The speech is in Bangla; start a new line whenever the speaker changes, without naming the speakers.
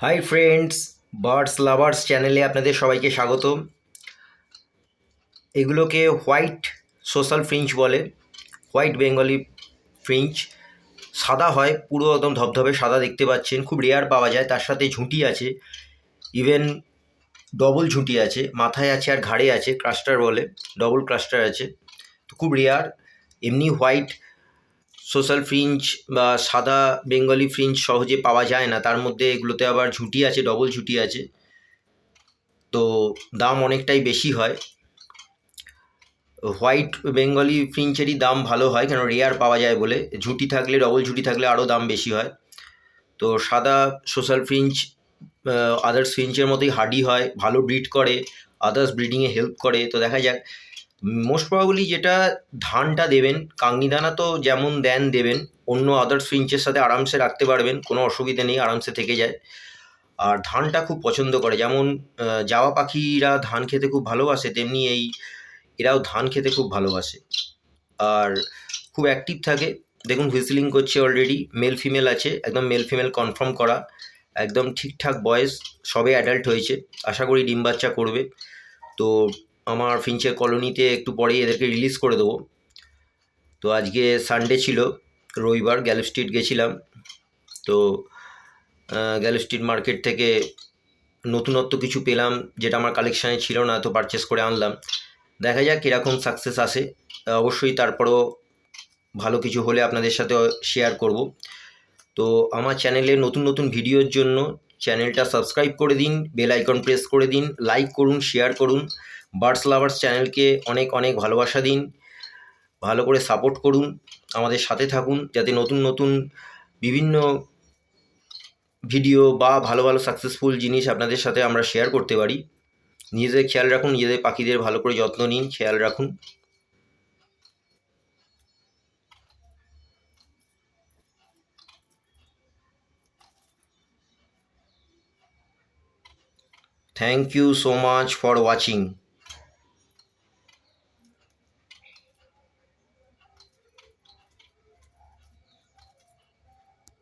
হাই ফ্রেন্ডস, বার্ডস লাভার্স চ্যানেলে আপনাদের সবাইকে স্বাগত। এগুলোকে হোয়াইট সোশ্যাল ফ্রিঞ্চ বলে, হোয়াইট বেঙ্গলি ফ্রিঞ্চ। সাদা হয়, পুরো একদম ধবধবে সাদা দেখতে পাচ্ছেন, খুব রেয়ার পাওয়া যায়। তার সাথে ঝুঁটি আছে, ইভেন ডবল ঝুঁটি আছে, মাথায় আছে আর ঘাড়ে আছে, ক্লাস্টার বলে, ডবল ক্লাস্টার আছে। তো খুব রেয়ার। এমনি হোয়াইট সোশ্যাল ফ্রিঞ্চ বা সাদা বেঙ্গলি ফ্রিঞ্চ সহজে পাওয়া যায় না, তার মধ্যে এগুলোতে আবার ঝুঁটি আছে, ডবল ঝুঁটি আছে, তো দাম অনেকটাই বেশি হয়। হোয়াইট বেঙ্গলি ফিঞ্চেরই দাম ভালো হয়, কেন রেয়ার পাওয়া যায় বলে। ঝুঁটি থাকলে, ডবল ঝুঁটি থাকলে আরও দাম বেশি হয়। তো সাদা সোশ্যাল ফিঞ্চ আদার্স ফিঞ্চের মতোই হার্ডি হয়, ভালো ব্রিড করে, আদার্স ব্রিডিংয়ে হেল্প করে। তো দেখা যাক, মোস্ট প্রবাবলি যেটা ধানটা দেবেন, কাঙ্গি দানা তো যেমন দেন দেবেন, অন্য আদার্স ফিঞ্চের সাথে আরামসে রাখতে পারবেন, কোনো অসুবিধে নেই, আরামসে থেকে যায়। আর ধানটা খুব পছন্দ করে, যেমন জাওয়া পাখিরা ধান খেতে খুব ভালোবাসে, তেমনি এরাও ধান খেতে খুব ভালোবাসে। আর খুব অ্যাক্টিভ থাকে, দেখুন হুইসলিং করছে অলরেডি। মেল ফিমেল আছে, একদম মেল ফিমেল কনফার্ম করা, একদম ঠিকঠাক বয়স, সবে অ্যাডাল্ট হয়েছে, আশা করি ডিম বাচ্চা করবে। তো আমার ফিঞ্চের কলোনিতে একটু পরেই এদেরকে রিলিজ করে দেবো। তো আজকে সানডে ছিল, রবিবার, গ্যালো স্ট্রিট গেছিলাম। তো গ্যালো স্ট্রিট মার্কেট থেকে নতুনত্ব কিছু পেলাম, যেটা আমার কালেকশানে ছিল না, তো পারচেস করে আনলাম। দেখা যাক কীরকম সাকসেস আসে। অবশ্যই তারপরও ভালো কিছু হলে আপনাদের সাথে শেয়ার করব। তো আমার চ্যানেলে নতুন নতুন ভিডিওর জন্য চ্যানেলটা সাবস্ক্রাইব করে দিন, বেল আইকন প্রেস করে দিন, লাইক করুন, শেয়ার করুন। বার্ডস লাভার্স চ্যানেলকে অনেক অনেক ভালোবাসা দিন, ভালো করে সাপোর্ট করুন, আমাদের সাথে থাকুন, যাতে নতুন নতুন বিভিন্ন ভিডিও বা ভালো ভালো সাকসেসফুল জিনিস আপনাদের সাথে আমরা শেয়ার করতে পারি। নিজেদের খেয়াল রাখুন, নিজেদের পাখিদের ভালো করে যত্ন নিন, খেয়াল রাখুন। Thank you so much for watching.